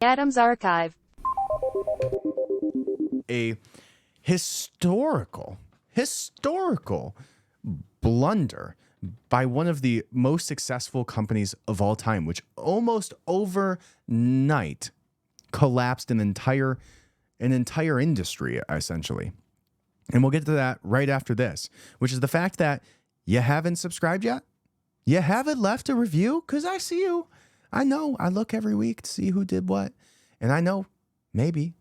Adams Archive. A historical blunder by one of the most successful companies of all time, which almost overnight collapsed an entire industry, essentially. And we'll get to that right after this, which is the fact that you haven't subscribed yet. You haven't left a review, because I see you. I know. I look every week to see who did what. And I know maybe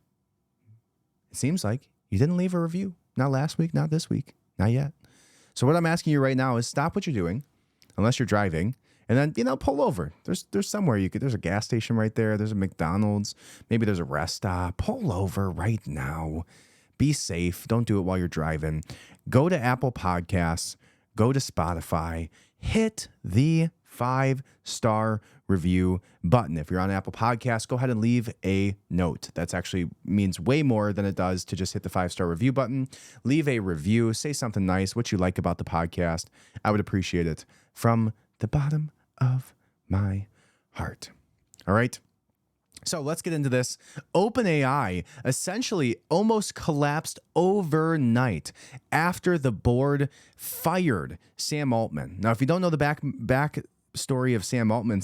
it seems like you didn't leave a review. Not last week, not this week, not yet. So what I'm asking you right now is stop what you're doing, unless you're driving, and then, pull over. There's somewhere there's a gas station right there. There's a McDonald's. Maybe there's a rest stop. Pull over right now. Be safe. Don't do it while you're driving. Go to Apple Podcasts. Go to Spotify. Hit the 5-star review button. If you're on Apple Podcasts, go ahead and leave a note. That's actually means way more than it does to just hit the 5-star review button. Leave a review. Say something nice, what you like about the podcast. I would appreciate it from the bottom of my heart. All right. So let's get into this. OpenAI essentially almost collapsed overnight after the board fired Sam Altman. Now, if you don't know the back story of Sam Altman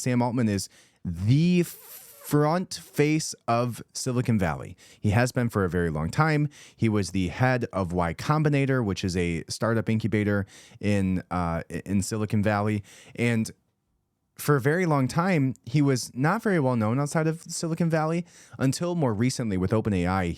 is the front face of Silicon Valley. He has been for a very long time. He was the head of Y Combinator, which is a startup incubator in Silicon Valley, and for a very long time, he was not very well known outside of Silicon Valley until more recently with OpenAI.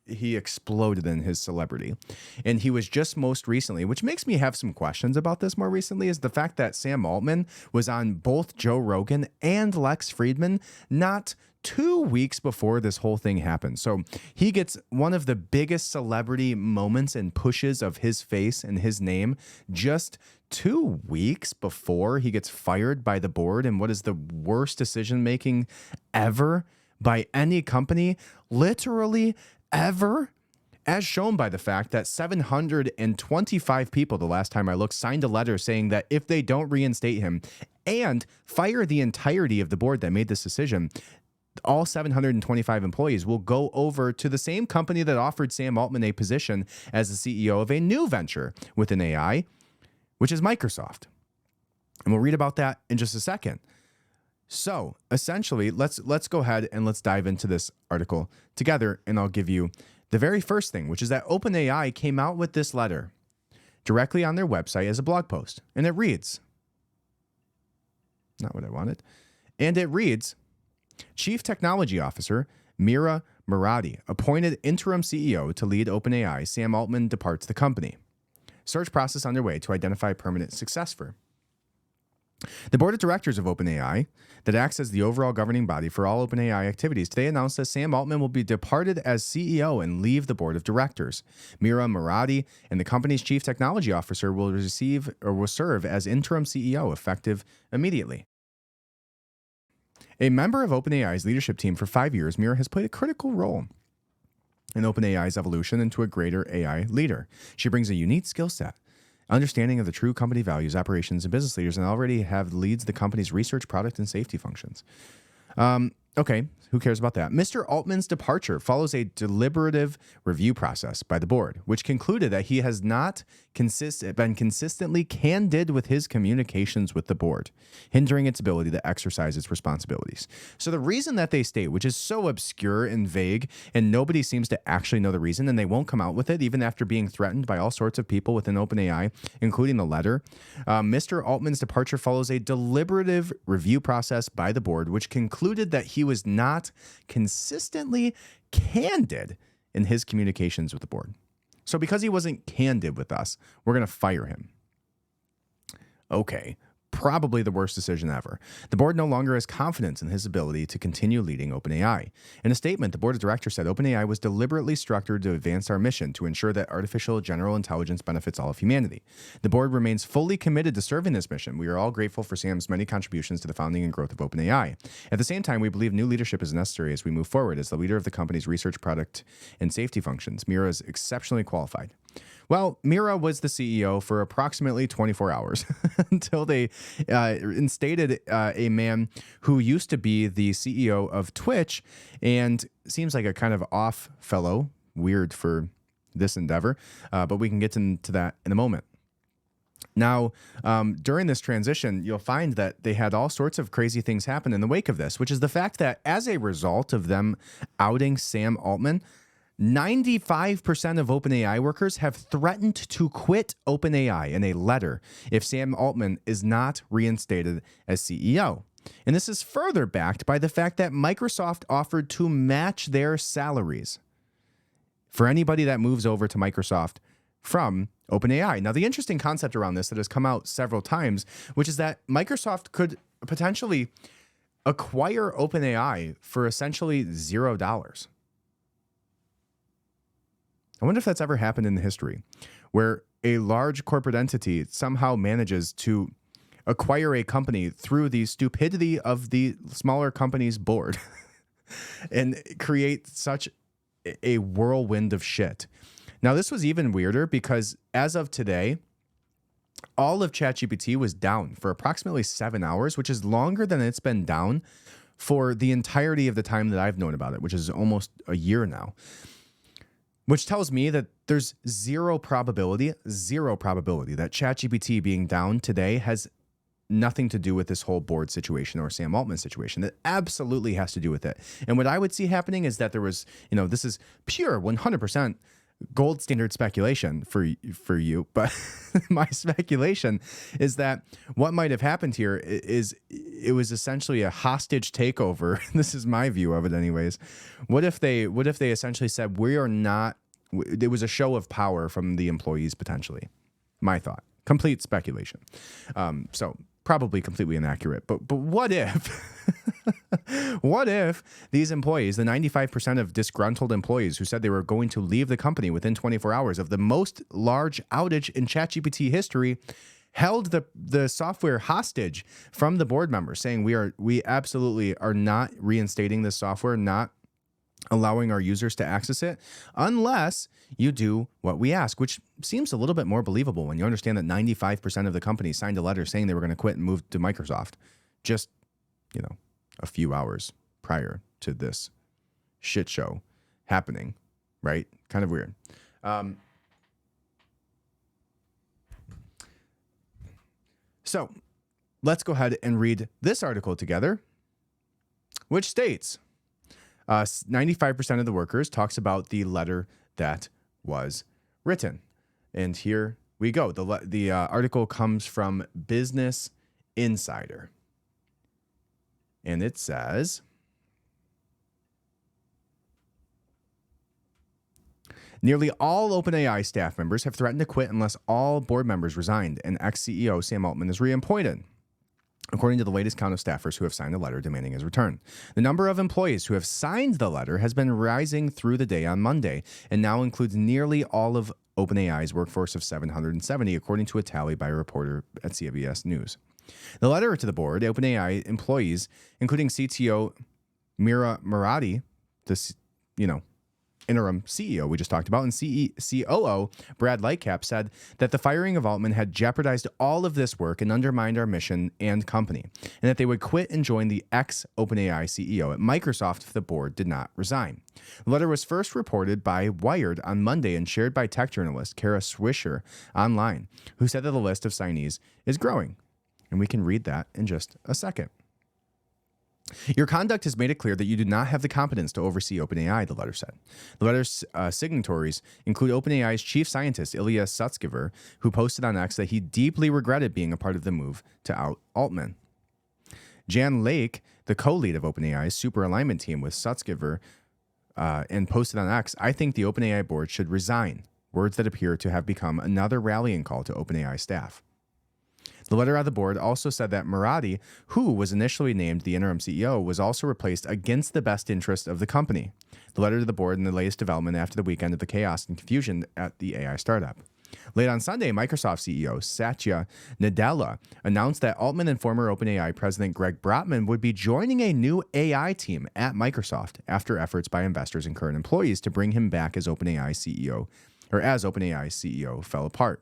He exploded in his celebrity. And he was just most recently, which makes me have some questions about this more recently, is the fact that Sam Altman was on both Joe Rogan and Lex Fridman not 2 weeks before this whole thing happened. So he gets one of the biggest celebrity moments and pushes of his face and his name just 2 weeks before he gets fired by the board, and what is the worst decision making ever by any company, literally ever, as shown by the fact that 725 people, the last time I looked, signed a letter saying that if they don't reinstate him and fire the entirety of the board that made this decision, all 725 employees will go over to the same company that offered Sam Altman a position as the CEO of a new venture within AI, which is Microsoft. And we'll read about that in just a second. So essentially, let's go ahead and let's dive into this article together, and I'll give you the very first thing, which is that OpenAI came out with this letter directly on their website as a blog post. And it reads, not what I wanted, and it reads, Chief Technology Officer Mira Murati, appointed interim CEO to lead OpenAI. Sam Altman departs the company. Search process underway to identify permanent successor. The board of directors of OpenAI, that acts as the overall governing body for all OpenAI activities, today announced that Sam Altman will be departed as CEO and leave the board of directors. Mira Murati and the company's chief technology officer will serve as interim CEO effective immediately. A member of OpenAI's leadership team for 5 years, Mira has played a critical role in OpenAI's evolution into a greater AI leader. She brings a unique skill set, understanding of the true company values, operations, and business leaders, and already leads the company's research, product, and safety functions. Okay, who cares about that? Mr. Altman's departure follows a deliberative review process by the board, which concluded that he has not been consistently candid with his communications with the board, hindering its ability to exercise its responsibilities. So the reason that they state, which is so obscure and vague, and nobody seems to actually know the reason, and they won't come out with it, even after being threatened by all sorts of people within OpenAI, including the letter. Mr. Altman's departure follows a deliberative review process by the board, which concluded that he was not consistently candid in his communications with the board. So because he wasn't candid with us, we're going to fire him. Okay, probably the worst decision ever. The board no longer has confidence in his ability to continue leading OpenAI. In a statement, the board of directors said OpenAI was deliberately structured to advance our mission to ensure that artificial general intelligence benefits all of humanity. The board remains fully committed to serving this mission. We are all grateful for Sam's many contributions to the founding and growth of OpenAI. At the same time, we believe new leadership is necessary as we move forward. As the leader of the company's research, product, and safety functions, Mira is exceptionally qualified. Well, Mira was the CEO for approximately 24 hours until they instated a man who used to be the CEO of Twitch and seems like a kind of off fellow, weird for this endeavor, but we can get into that in a moment. Now, during this transition, you'll find that they had all sorts of crazy things happen in the wake of this, which is the fact that as a result of them outing Sam Altman, 95% of OpenAI workers have threatened to quit OpenAI in a letter if Sam Altman is not reinstated as CEO. And this is further backed by the fact that Microsoft offered to match their salaries for anybody that moves over to Microsoft from OpenAI. Now, the interesting concept around this that has come out several times, which is that Microsoft could potentially acquire OpenAI for essentially $0. I wonder if that's ever happened in history, where a large corporate entity somehow manages to acquire a company through the stupidity of the smaller company's board and create such a whirlwind of shit. Now, this was even weirder because as of today, all of ChatGPT was down for approximately 7 hours, which is longer than it's been down for the entirety of the time that I've known about it, which is almost a year now. Which tells me that there's zero probability that ChatGPT being down today has nothing to do with this whole board situation or Sam Altman situation. It absolutely has to do with it. And what I would see happening is that there was, this is pure 100% gold standard speculation for you, but my speculation is that what might have happened here is it was essentially a hostage takeover. This is my view of it anyways. What if they essentially said, we are not, it was a show of power from the employees potentially. My thought, complete speculation. So probably completely inaccurate, but what if, what if these employees, the 95% of disgruntled employees who said they were going to leave the company within 24 hours of the most large outage in ChatGPT history, held the software hostage from the board members, saying we absolutely are not reinstating this software, not allowing our users to access it unless you do what we ask, which seems a little bit more believable when you understand that 95% of the company signed a letter saying they were going to quit and move to Microsoft just, a few hours prior to this shit show happening, right? Kind of weird. So let's go ahead and read this article together, which states 95% of the workers talks about the letter that was written. And here we go. The article comes from Business Insider. And it says, nearly all OpenAI staff members have threatened to quit unless all board members resigned and ex-CEO Sam Altman is reappointed, according to the latest count of staffers who have signed a letter demanding his return. The number of employees who have signed the letter has been rising through the day on Monday and now includes nearly all of OpenAI's workforce of 770, according to a tally by a reporter at CBS News. The letter to the board, OpenAI employees, including CTO Mira Murati, the interim CEO we just talked about, and COO Brad Lightcap said that the firing of Altman had jeopardized all of this work and undermined our mission and company, and that they would quit and join the ex-OpenAI CEO at Microsoft if the board did not resign. The letter was first reported by Wired on Monday and shared by tech journalist Kara Swisher online, who said that the list of signees is growing. And we can read that in just a second. Your conduct has made it clear that you do not have the competence to oversee OpenAI, the letter said. The letter's signatories include OpenAI's chief scientist, Ilya Sutskever, who posted on X that he deeply regretted being a part of the move to out Altman. Jan Lake, the co-lead of OpenAI's super alignment team with Sutskever, and posted on X, I think the OpenAI board should resign, words that appear to have become another rallying call to OpenAI staff. The letter on the board also said that Murati, who was initially named the interim CEO, was also replaced against the best interest of the company. The letter to the board and the latest development after the weekend of the chaos and confusion at the AI startup. Late on Sunday, Microsoft CEO Satya Nadella announced that Altman and former OpenAI president Greg Brotman would be joining a new AI team at Microsoft after efforts by investors and current employees to bring him back as OpenAI CEO or as OpenAI CEO fell apart.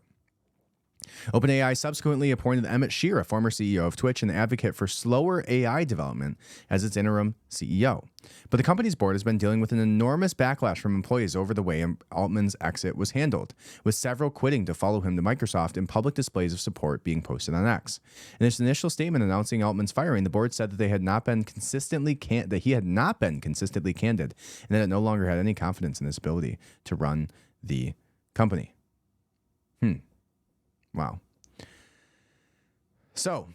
OpenAI subsequently appointed Emmett Shear, a former CEO of Twitch and advocate for slower AI development, as its interim CEO. But the company's board has been dealing with an enormous backlash from employees over the way Altman's exit was handled, with several quitting to follow him to Microsoft and public displays of support being posted on X. In its initial statement announcing Altman's firing, the board said that he had not been consistently candid, and that it no longer had any confidence in his ability to run the company. Wow. So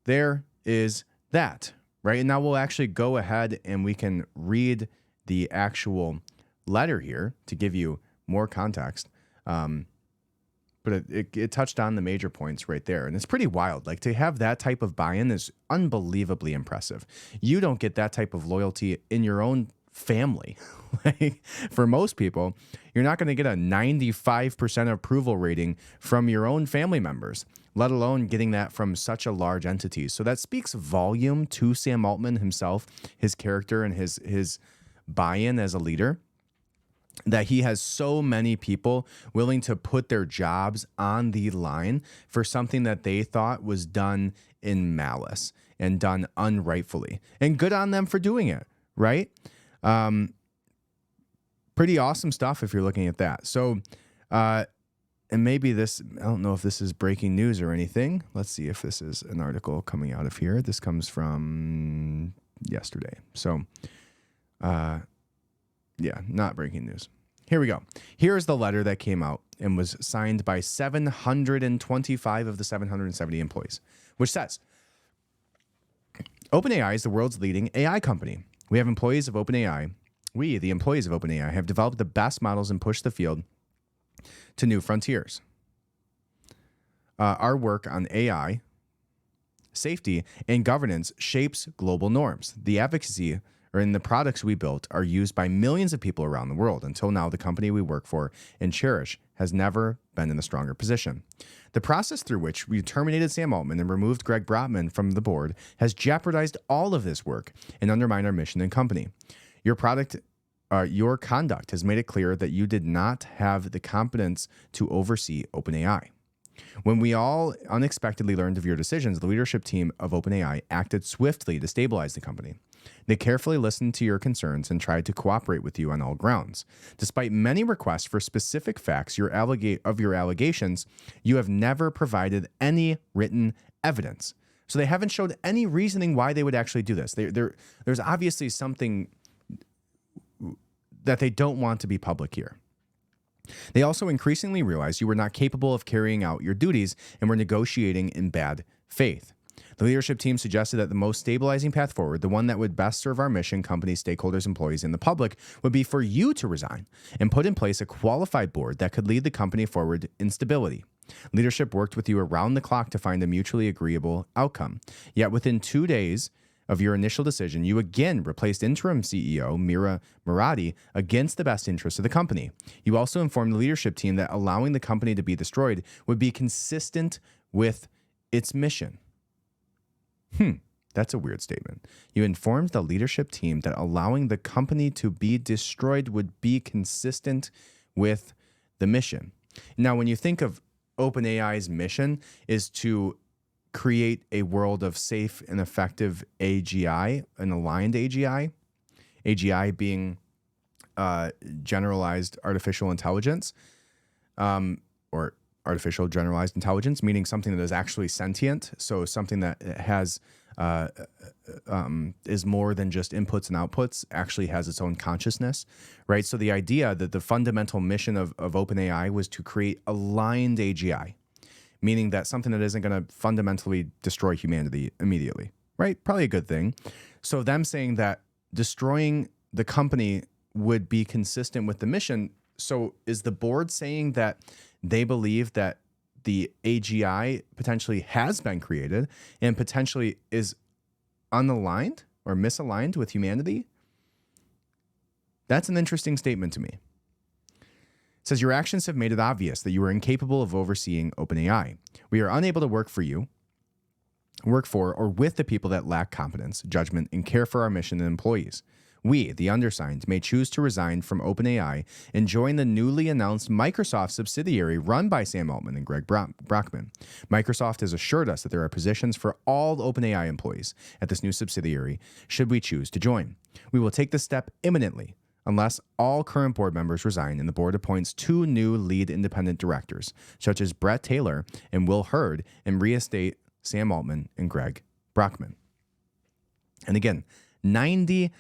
there is that, right? And now we'll actually go ahead and we can read the actual letter here to give you more context. But it touched on the major points right there. And it's pretty wild. Like, to have that type of buy-in is unbelievably impressive. You don't get that type of loyalty in your own family. Like, for most people, you're not going to get a 95% approval rating from your own family members, let alone getting that from such a large entity. So that speaks volume to Sam Altman himself, his character, and his buy-in as a leader, that he has so many people willing to put their jobs on the line for something that they thought was done in malice and done unrightfully. And good on them for doing it, right? Pretty awesome stuff if you're looking at that. So, and maybe this, I don't know if this is breaking news or anything. Let's see if this is an article coming out of here. This comes from yesterday. So, yeah, not breaking news. Here we go. Here's the letter that came out and was signed by 725 of the 770 employees, which says, OpenAI is the world's leading AI company. We have employees of OpenAI. We, the employees of OpenAI, have developed the best models and pushed the field to new frontiers. Our work on AI, safety, and governance shapes global norms. The advocacy and the products we built are used by millions of people around the world. Until now, the company we work for and cherish has never been in a stronger position. The process through which we terminated Sam Altman and removed Greg Brotman from the board has jeopardized all of this work and undermined our mission and company. Your conduct has made it clear that you did not have the competence to oversee OpenAI. When we all unexpectedly learned of your decisions, the leadership team of OpenAI acted swiftly to stabilize the company. They carefully listened to your concerns and tried to cooperate with you on all grounds. Despite many requests for specific facts of your allegations, you have never provided any written evidence. So they haven't showed any reasoning why they would actually do this. There's obviously something that they don't want to be public here. They also increasingly realized you were not capable of carrying out your duties and were negotiating in bad faith. The leadership team suggested that the most stabilizing path forward, the one that would best serve our mission, companies, stakeholders, employees, and the public, would be for you to resign and put in place a qualified board that could lead the company forward in stability. Leadership worked with you around the clock to find a mutually agreeable outcome. Yet within 2 days of your initial decision, you again replaced interim CEO Mira Murati against the best interests of the company. You also informed the leadership team that allowing the company to be destroyed would be consistent with its mission. That's a weird statement. You informed the leadership team that allowing the company to be destroyed would be consistent with the mission. Now, when you think of OpenAI's mission is to create a world of safe and effective AGI, an aligned AGI, AGI being generalized artificial intelligence, or artificial generalized intelligence, meaning something that is actually sentient. So something that has is more than just inputs and outputs, actually has its own consciousness, right? So the idea that the fundamental mission of OpenAI was to create aligned AGI, meaning that something that isn't going to fundamentally destroy humanity immediately, right? Probably a good thing. So them saying that destroying the company would be consistent with the mission. So is the board saying that they believe that the AGI potentially has been created and potentially is unaligned or misaligned with humanity? That's an interesting statement to me. It says, your actions have made it obvious that you are incapable of overseeing OpenAI. We are unable to work for, or with the people that lack competence, judgment, and care for our mission and employees. We, the undersigned, may choose to resign from OpenAI and join the newly announced Microsoft subsidiary run by Sam Altman and Greg Brockman. Microsoft has assured us that there are positions for all OpenAI employees at this new subsidiary should we choose to join. We will take this step imminently unless all current board members resign and the board appoints 2 new lead independent directors, such as Brett Taylor and Will Hurd, and reinstate Sam Altman and Greg Brockman. And again, 95%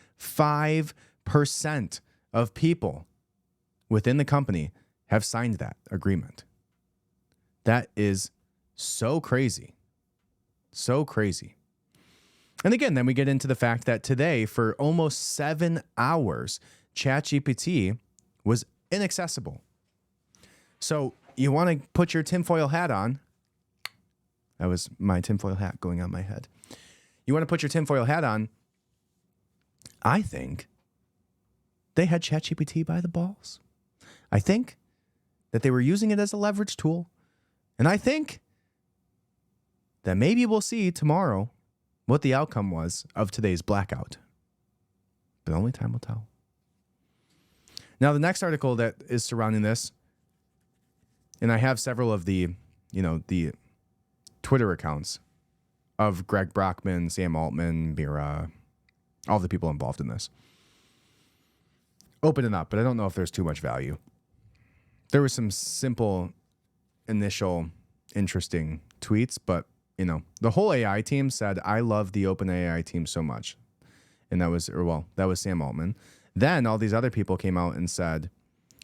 of people within the company have signed that agreement. That is so crazy. So crazy. And again, then we get into the fact that today, for almost 7 hours, ChatGPT was inaccessible. So you want to put your tinfoil hat on. That was my tinfoil hat going on my head. You want to put your tinfoil hat on. I think they had ChatGPT by the balls. I think that they were using it as a leverage tool. And I think that maybe we'll see tomorrow what the outcome was of today's blackout. But only time will tell. Now, the next article that is surrounding this, and I have several of the Twitter accounts of Greg Brockman, Sam Altman, Mira, all the people involved in this. Open it up, but I don't know if there's too much value. There was some simple, initial, interesting tweets, but, the whole AI team said, I love the OpenAI team so much. And that was Sam Altman. Then all these other people came out and said,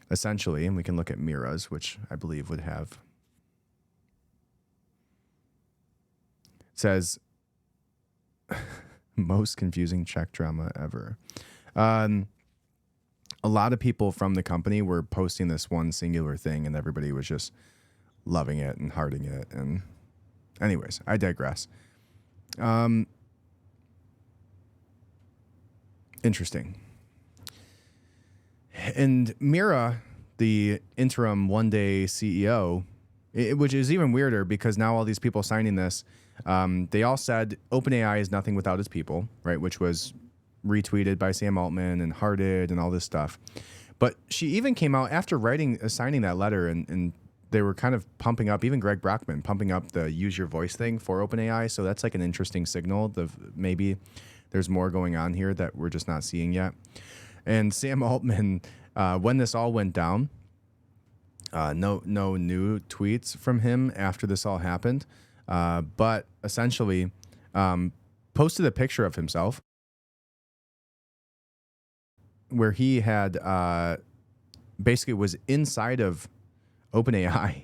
essentially, and we can look at Mira's, which I believe would have, says, most confusing check drama ever. A lot of people from the company were posting this one singular thing, and everybody was just loving it and hearting it. And anyways, I digress. Interesting. And Mira, the interim one-day CEO, which is even weirder because now all these people signing this, they all said OpenAI is nothing without its people, right? Which was retweeted by Sam Altman and hearted and all this stuff. But she even came out after signing that letter, and they were kind of pumping up, even Greg Brockman, pumping up the use your voice thing for OpenAI. So that's like an interesting signal of maybe there's more going on here that we're just not seeing yet. And Sam Altman, when this all went down, no new tweets from him after this all happened, but essentially posted a picture of himself where he had basically was inside of OpenAI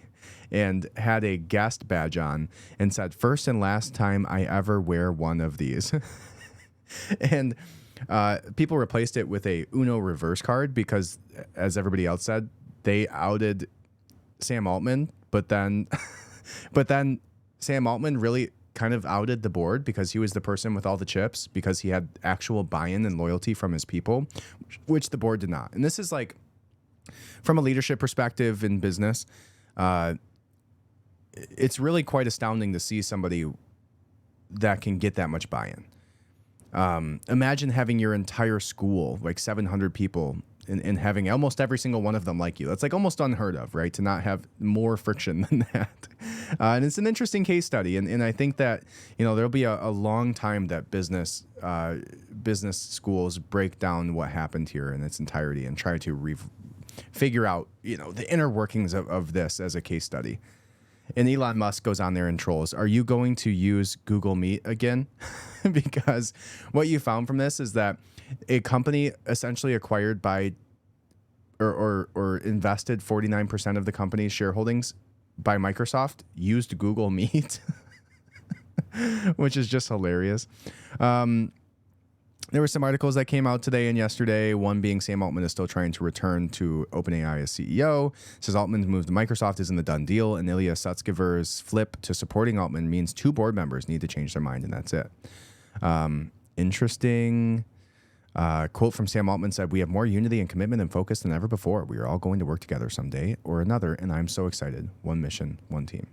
and had a guest badge on and said, first and last time I ever wear one of these. And people replaced it with a Uno reverse card because, as everybody else said, they outed Sam Altman, but then Sam Altman really kind of outed the board because he was the person with all the chips, because he had actual buy-in and loyalty from his people, which the board did not. And this is like, from a leadership perspective in business, it's really quite astounding to see somebody that can get that much buy-in. Imagine having your entire school, like 700 people, and having almost every single one of them like you. That's like almost unheard of, right? To not have more friction than that. And it's an interesting case study. And I think that, there'll be a long time that business schools break down what happened here in its entirety and try to figure out, the inner workings of this as a case study. And Elon Musk goes on there and trolls, are you going to use Google Meet again? Because what you found from this is that a company essentially acquired by or invested 49% of the company's shareholdings by Microsoft used Google Meet, which is just hilarious. There were some articles that came out today and yesterday, one being Sam Altman is still trying to return to OpenAI as CEO. Says Altman's move to Microsoft isn't the done deal, and Ilya Sutskever's flip to supporting Altman means 2 board members need to change their mind, and that's it. Interesting. Quote from Sam Altman said, we have more unity and commitment and focus than ever before. We are all going to work together someday or another, and I'm so excited. One mission, one team.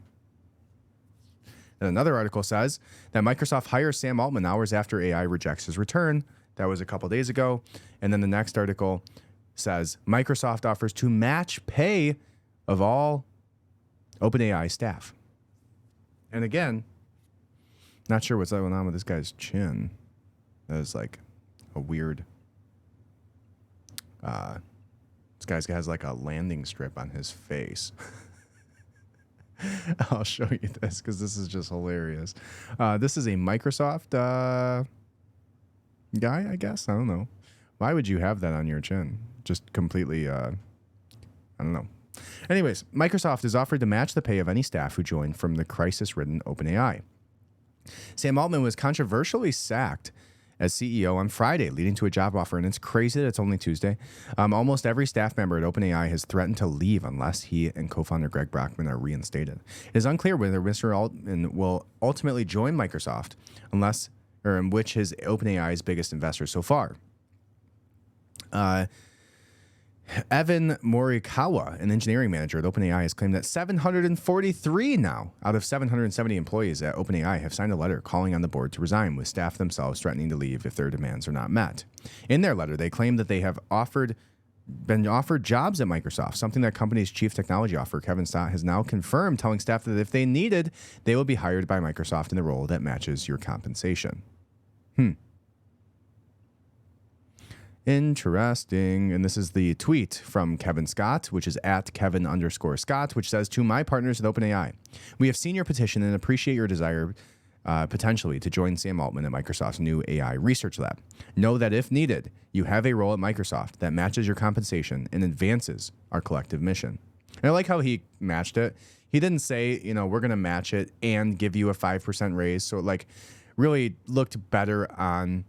And another article says that Microsoft hires Sam Altman hours after AI rejects his return That was a couple days ago. And then the next article says Microsoft offers to match pay of all OpenAI staff. And again, not sure what's going on with this guy's chin. That is like a weird. This guy has like a landing strip on his face. I'll show you this because this is just hilarious. This is a Microsoft guy, I guess. I don't know. Why would you have that on your chin? Just completely, I don't know. Anyways, Microsoft has offered to match the pay of any staff who joined from the crisis-ridden OpenAI. Sam Altman was controversially sacked as CEO on Friday, leading to a job offer. And it's crazy that it's only Tuesday. Almost every staff member at OpenAI has threatened to leave unless he and co-founder Greg Brockman are reinstated. It is unclear whether Mr. Altman will ultimately join Microsoft, in which his OpenAI's biggest investor so far. Evan Morikawa, an engineering manager at OpenAI, has claimed that 743 now out of 770 employees at OpenAI have signed a letter calling on the board to resign, with staff themselves threatening to leave if their demands are not met. In their letter, they claim that they have been offered jobs at Microsoft, something that company's chief technology officer, Kevin Stott, has now confirmed, telling staff that if they needed, they will be hired by Microsoft in the role that matches your compensation. Interesting. And this is the tweet from Kevin Scott, which is at Kevin_Scott, which says, to my partners at OpenAI, we have seen your petition and appreciate your desire potentially to join Sam Altman at Microsoft's new AI research lab. Know that if needed, you have a role at Microsoft that matches your compensation and advances our collective mission. And I like how he matched it. He didn't say, we're going to match it and give you a 5% raise. So it really looked better on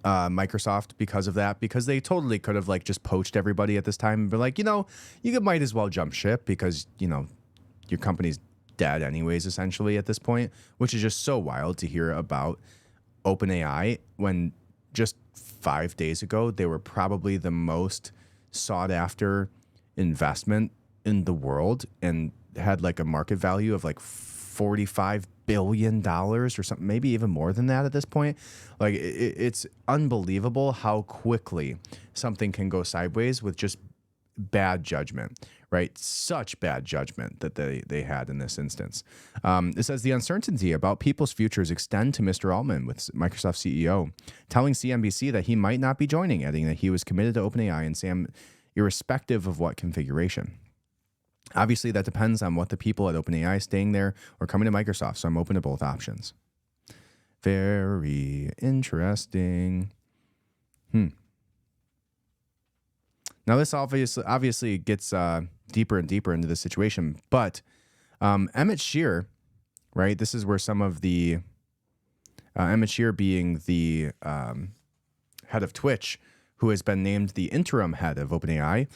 Microsoft because of that, because they totally could have just poached everybody at this time and be like, you might as well jump ship because, your company's dead anyways, essentially at this point, which is just so wild to hear about OpenAI when just 5 days ago, they were probably the most sought after investment in the world and had a market value of $45 billion or something, maybe even more than that at this point. It's unbelievable how quickly something can go sideways with just bad judgment, right? Such bad judgment that they had in this instance. It says the uncertainty about people's futures extend to Mr. Altman, with Microsoft CEO telling CNBC that he might not be joining, adding that he was committed to OpenAI and Sam, irrespective of what configuration. Obviously, that depends on what the people at OpenAI staying there or coming to Microsoft, so I'm open to both options. Very interesting. Now, this obviously gets deeper and deeper into the situation, but Emmett Shear, right? This is where some of the Emmett Shear being the head of Twitch, who has been named the interim head of OpenAI,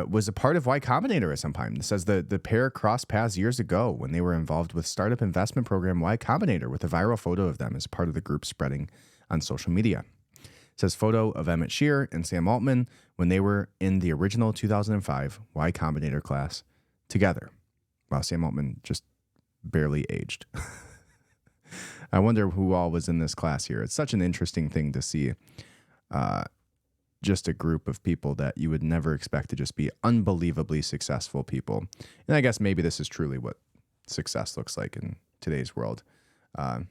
was a part of Y Combinator at some time. It says the pair crossed paths years ago when they were involved with startup investment program Y Combinator, with a viral photo of them as part of the group spreading on social media. It says photo of Emmett Shear and Sam Altman when they were in the original 2005 Y Combinator class together. Wow, Sam Altman just barely aged. I wonder who all was in this class here. It's such an interesting thing to see. Just a group of people that you would never expect to just be unbelievably successful people. And I guess maybe this is truly what success looks like in today's world. Wow,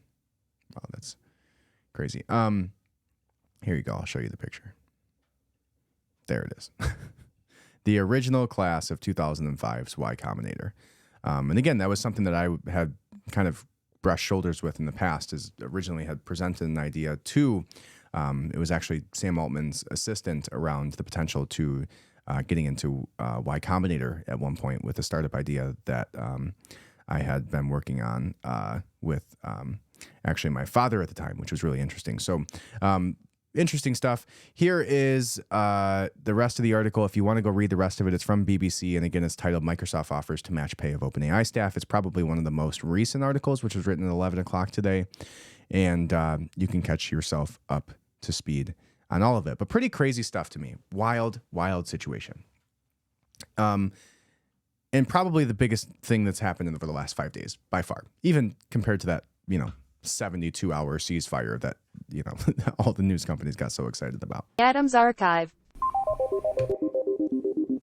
that's crazy. Here you go. I'll show you the picture. There it is. The original class of 2005's Y Combinator. And again, that was something that I had kind of brushed shoulders with in the past, is originally had presented an idea to it was actually Sam Altman's assistant around the potential to getting into Y Combinator at one point, with a startup idea that I had been working on with actually my father at the time, which was really interesting. So interesting stuff. Here is the rest of the article. If you want to go read the rest of it, it's from BBC. And again, it's titled Microsoft Offers to Match Pay of OpenAI Staff. It's probably one of the most recent articles, which was written at 11 o'clock today. And you can catch yourself up to speed on all of it. But pretty crazy stuff to me. Wild, wild situation. And probably the biggest thing that's happened over the last 5 days, by far, even compared to that, 72-hour ceasefire that, all the news companies got so excited about. Adams Archive.